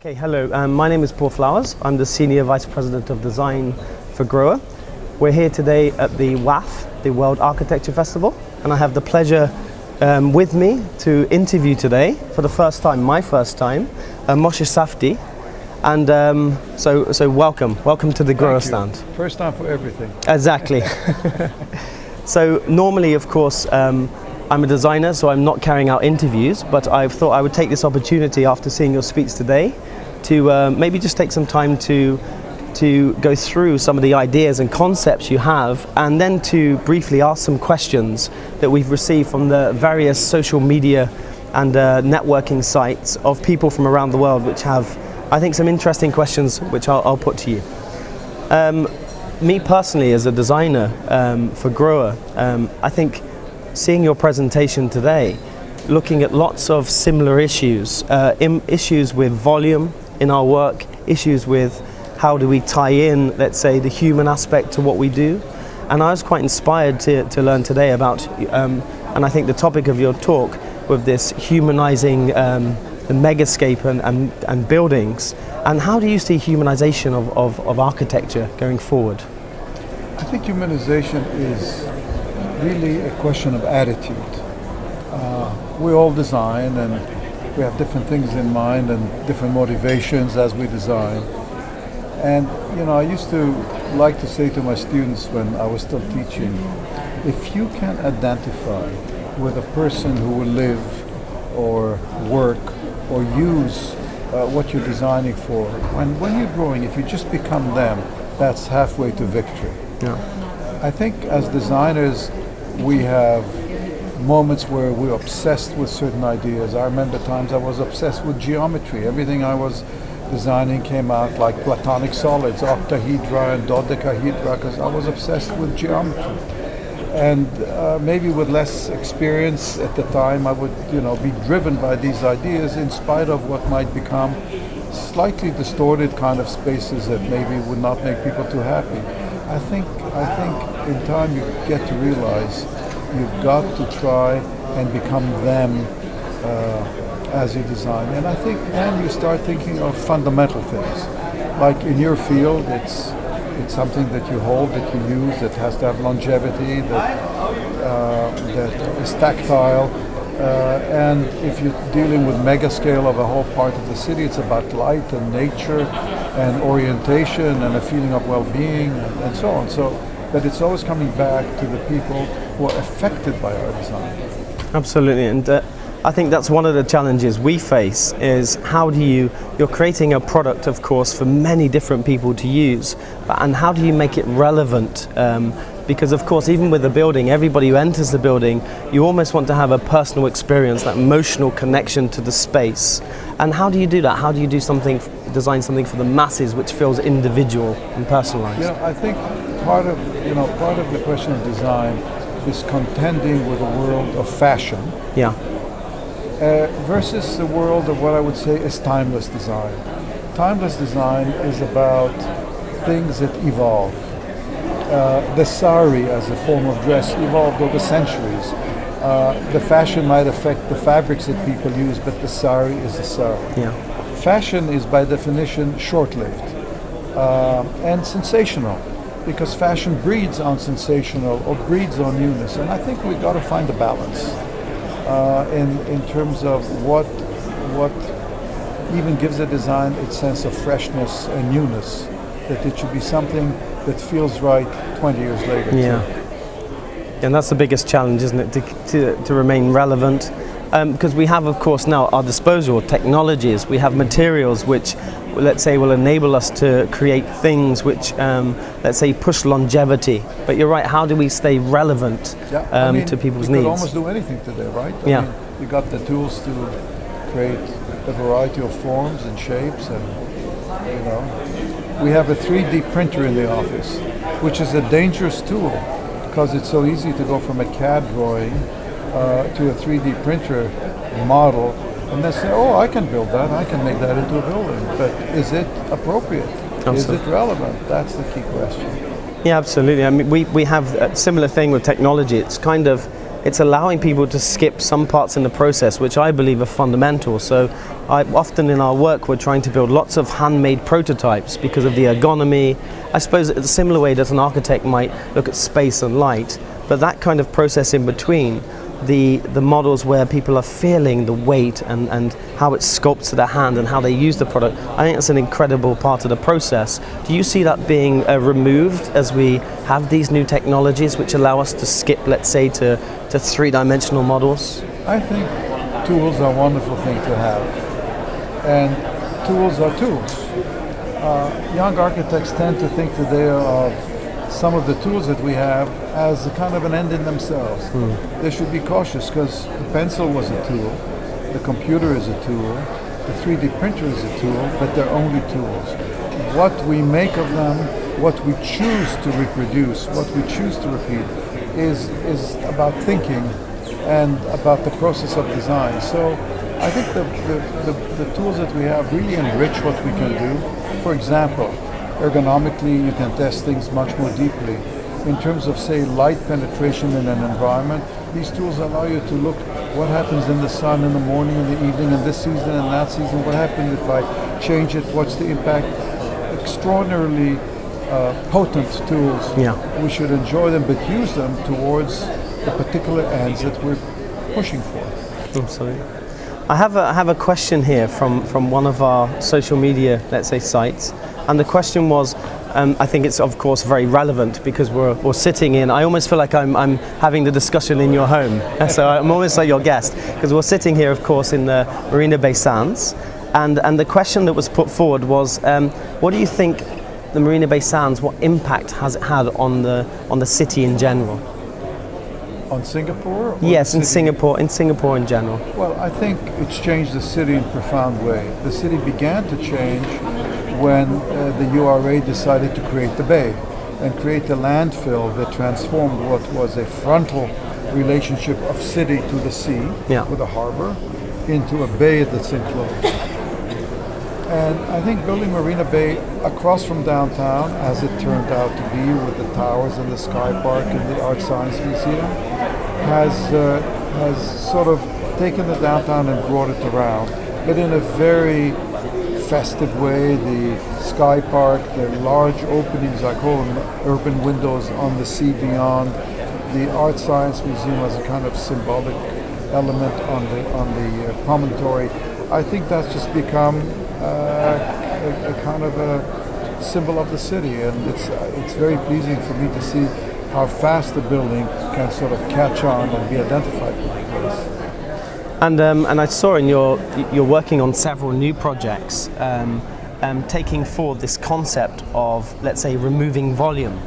Okay, hello. My name is Paul Flowers. I'm the Senior Vice President of Design for Grower. We're here today at the WAF, the World Architecture Festival, and I have the pleasure with me to interview today, for the first time, my first time, Moshe Safdie. And so welcome to the Grower stand. First time for everything. Exactly. So normally, of course, I'm a designer, so I'm not carrying out interviews, but I thought I would take this opportunity after seeing your speech today to maybe just take some time to go through some of the ideas and concepts you have, and then to briefly ask some questions that we've received from the various social media and networking sites of people from around the world, which have, I think, some interesting questions which I'll put to you. Me personally, as a designer for Grower, I think seeing your presentation today, looking at lots of similar issues, issues with volume in our work, issues with how do we tie in, let's say, the human aspect to what we do. And I was quite inspired to learn today about, and I think the topic of your talk with this humanizing the megascape and buildings. And how do you see humanization of architecture going forward? I think humanization is really a question of attitude. We all design and we have different things in mind and different motivations as we design. And I used to like to say to my students when I was still teaching, if you can identify with a person who will live or work or use what you're designing for, and when you're growing, if you just become them, that's halfway to victory. Yeah. I think as designers, we have moments where we're obsessed with certain ideas. I remember times I was obsessed with geometry. Everything I was designing came out like platonic solids, octahedra and dodecahedra, because I was obsessed with geometry. And maybe with less experience at the time, I would be driven by these ideas in spite of what might become slightly distorted kind of spaces that maybe would not make people too happy. I think in time you get to realize you've got to try and become them as you design. And I think then you start thinking of fundamental things. Like in your field, it's something that you hold, that you use, that has to have longevity, that is tactile. And if you're dealing with mega scale of a whole part of the city, it's about light and nature and orientation and a feeling of well-being and so on. But it's always coming back to the people who are affected by our design. Absolutely, and I think that's one of the challenges we face is how do you're creating a product, of course, for many different people to use, and how do you make it relevant? Because of course, even with the building, everybody who enters the building, you almost want to have a personal experience, that emotional connection to the space. And how do you do that? How do you design something for the masses which feels individual and personalized? I think part of the question of design is contending with the world of fashion. Yeah. Versus the world of what I would say is timeless design. Timeless design is about things that evolve. The sari as a form of dress evolved over centuries. The fashion might affect the fabrics that people use, but the sari is the sari. Yeah. Fashion is by definition short-lived and sensational, because fashion breeds on sensational or breeds on newness. And I think we've got to find a balance in terms of what even gives a design its sense of freshness and newness, that it should be something that feels right 20 years later. Yeah. And that's the biggest challenge, isn't it, to remain relevant? Because we have, of course, now at our disposal technologies, we have materials which, let's say, will enable us to create things which, let's say, push longevity. But you're right, how do we stay relevant to people's needs? You could almost do anything today, right? I mean, you got the tools to create a variety of forms and shapes, and we have a 3D printer in the office, which is a dangerous tool because it's so easy to go from a CAD drawing to a 3D printer model and then say, oh, I can build that, I can make that into a building. But is it appropriate? Absolutely. Is it relevant? That's the key question. Yeah, absolutely. I mean, we have a similar thing with technology. It's kind of it's allowing people to skip some parts in the process, which I believe are fundamental. So often in our work, we're trying to build lots of handmade prototypes because of the ergonomy. I suppose it's a similar way that an architect might look at space and light, but that kind of process in between, the models where people are feeling the weight and how it sculpts to their hand and how they use the product, I think that's an incredible part of the process. Do you see that being removed as we have these new technologies which allow us to skip, let's say, to three-dimensional models? I think tools are a wonderful thing to have, and tools are tools. Young architects tend to think today of some of the tools that we have as a kind of an end in themselves. They should be cautious, because the pencil was a tool, the computer is a tool, the 3D printer is a tool, but they're only tools. What we make of them, what we choose to reproduce, what we choose to repeat is about thinking and about the process of design. So I think the tools that we have really enrich what we can do. For example, ergonomically, you can test things much more deeply. In terms of, say, light penetration in an environment, these tools allow you to look what happens in the sun in the morning, in the evening, in this season and that season. What happens if I change it? What's the impact? Extraordinarily potent tools. Yeah. We should enjoy them, but use them towards the particular ends that we're pushing for. Absolutely. I have a question here from one of our social media, let's say, sites. And the question was, I think it's of course very relevant because we're sitting in, I almost feel like I'm having the discussion in your home. So I'm almost like your guest, because we're sitting here of course in the Marina Bay Sands. And the question that was put forward was, what do you think the Marina Bay Sands, what impact has it had on the city in general? On Singapore? Yes, in Singapore in general. Well, I think it's changed the city in a profound way. The city began to change when the URA decided to create the bay and create a landfill that transformed what was a frontal relationship of city to the sea, with a harbor, into a bay that's enclosed. And I think building Marina Bay across from downtown, as it turned out to be, with the towers and the Sky Park and the Art Science Museum, has sort of taken the downtown and brought it around, but in a very festive way. The Sky Park, the large openings, I call them urban windows on the sea beyond, the Art Science Museum as a kind of symbolic element on the promontory. I think that's just become a kind of a symbol of the city, and it's very pleasing for me to see how fast the building can sort of catch on and be identified with the place. And I saw you're working on several new projects, taking forward this concept of, let's say, removing volume,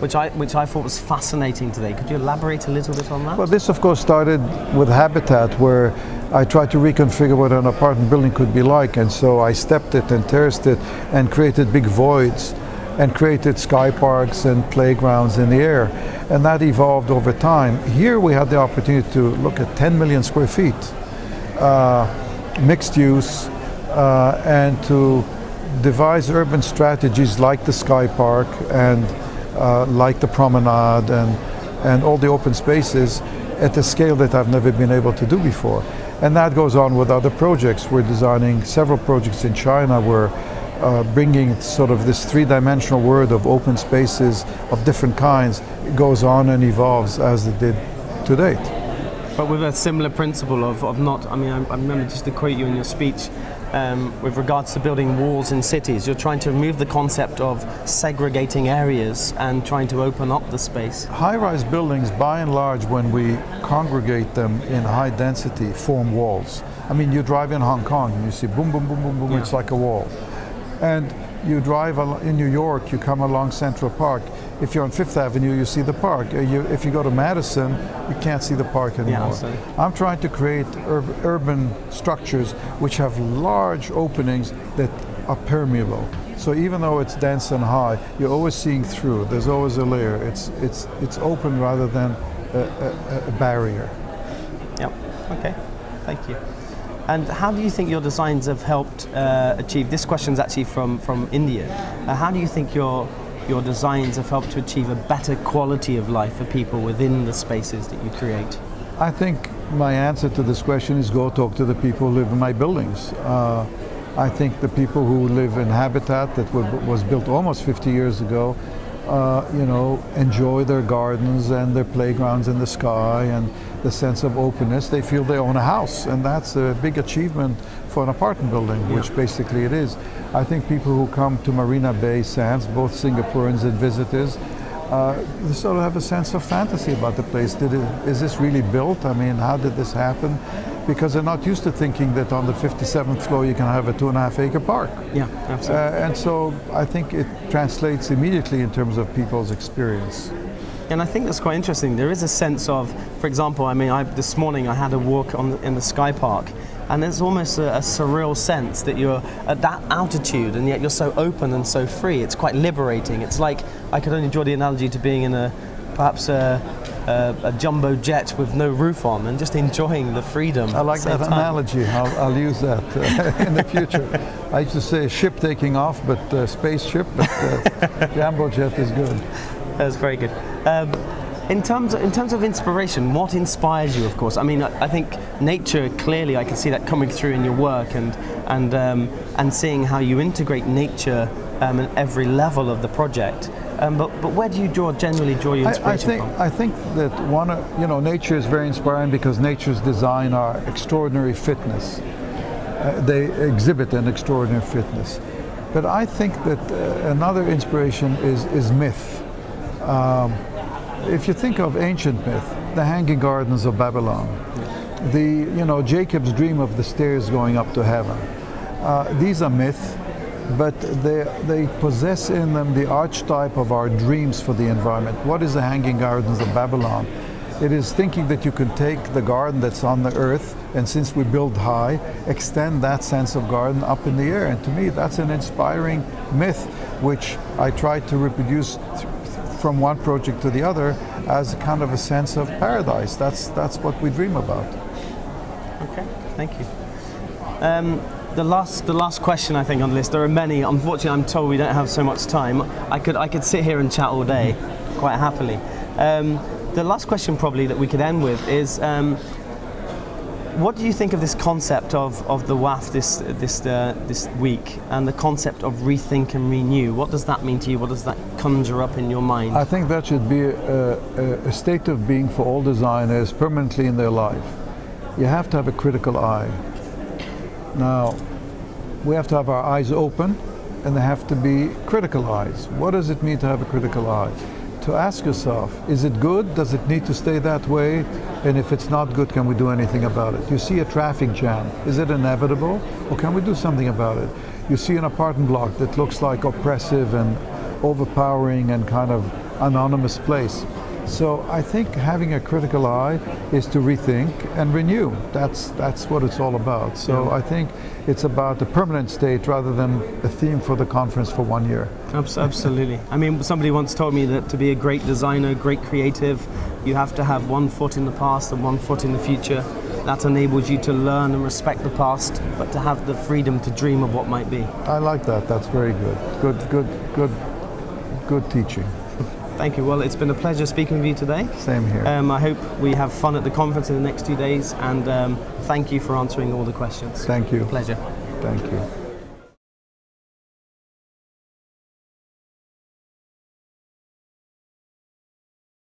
which I thought was fascinating today. Could you elaborate a little bit on that? Well, this of course started with Habitat, where I tried to reconfigure what an apartment building could be like, and so I stepped it and terraced it and created big voids and created sky parks and playgrounds in the air, and that evolved over time. Here we had the opportunity to look at 10 million square feet, mixed use, and to devise urban strategies like the Sky Park and like the promenade and all the open spaces at a scale that I've never been able to do before. And that goes on with other projects. We're designing several projects in China where bringing sort of this three-dimensional world of open spaces of different kinds goes on and evolves as it did to date. But with a similar principle of not, I mean, I remember just to quote you in your speech, with regards to building walls in cities, you're trying to remove the concept of segregating areas and trying to open up the space. High-rise buildings, by and large, when we congregate them in high density, form walls. I mean, you drive in Hong Kong and you see boom, boom, boom, boom, boom, it's like a wall. And you drive in New York, you come along Central Park. If you're on Fifth Avenue, you see the park. If you go to Madison, you can't see the park anymore. I'm trying to create urban structures which have large openings that are permeable. So even though it's dense and high, you're always seeing through. There's always a layer. It's open rather than a barrier. Yeah. Okay. Thank you. And how do you think your designs have helped achieve? This question's actually from India. How do you think your designs have helped to achieve a better quality of life for people within the spaces that you create? I think my answer to this question is go talk to the people who live in my buildings. I think the people who live in habitat that was built almost 50 years ago, enjoy their gardens and their playgrounds in the sky and the sense of openness. They feel they own a house, and that's a big achievement for an apartment building, which basically it is. I think people who come to Marina Bay Sands, both Singaporeans and visitors, they sort of have a sense of fantasy about the place. Is this really built? I mean, how did this happen? Because they're not used to thinking that on the 57th floor you can have a 2.5 acre park. Yeah, absolutely. And so I think it translates immediately in terms of people's experience. And I think that's quite interesting. There is a sense of, for example, this morning I had a walk in the Sky Park, and there's almost a surreal sense that you're at that altitude and yet you're so open and so free. It's quite liberating. It's like, I could only draw the analogy to being in perhaps a jumbo jet with no roof on and just enjoying the freedom. I like that analogy. I'll use that in the future. I used to say ship taking off, but spaceship, but jumbo jet is good. That's very good. In terms of inspiration, what inspires you? Of course, I mean, I think nature. Clearly, I can see that coming through in your work, and seeing how you integrate nature at every level of the project. But where do you generally draw your inspiration from? I think that nature is very inspiring because nature's design are extraordinary fitness. They exhibit an extraordinary fitness. But I think that another inspiration is myth. If you think of ancient myth, the Hanging Gardens of Babylon, Jacob's dream of the stairs going up to heaven, these are myths, but they possess in them the archetype of our dreams for the environment. What is the Hanging Gardens of Babylon? It is thinking that you can take the garden that's on the earth, and since we build high, extend that sense of garden up in the air. And to me, that's an inspiring myth, which I try to reproduce from one project to the other as kind of a sense of paradise. That's what we dream about. Okay, thank you. The last question I think on the list. There are many. Unfortunately, I'm told we don't have so much time. I could sit here and chat all day, quite happily. The last question probably that we could end with is, what do you think of this concept of the WAF this week, and the concept of rethink and renew? What does that mean to you? What does that conjure up in your mind? I think that should be a state of being for all designers permanently in their life. You have to have a critical eye. Now, we have to have our eyes open, and they have to be critical eyes. What does it mean to have a critical eye? To ask yourself, is it good? Does it need to stay that way? And if it's not good, can we do anything about it? You see a traffic jam, is it inevitable? Or can we do something about it? You see an apartment block that looks like oppressive and overpowering and kind of anonymous place. So I think having a critical eye is to rethink and renew. That's what it's all about. So I think it's about a permanent state rather than a theme for the conference for 1 year. Absolutely. I mean, somebody once told me that to be a great designer, great creative, you have to have one foot in the past and one foot in the future. That enables you to learn and respect the past, but to have the freedom to dream of what might be. I like that. That's very good. Good teaching. Thank you. Well, it's been a pleasure speaking with you today. Same here. I hope we have fun at the conference in the next 2 days, and thank you for answering all the questions. Thank you. Pleasure. Thank you.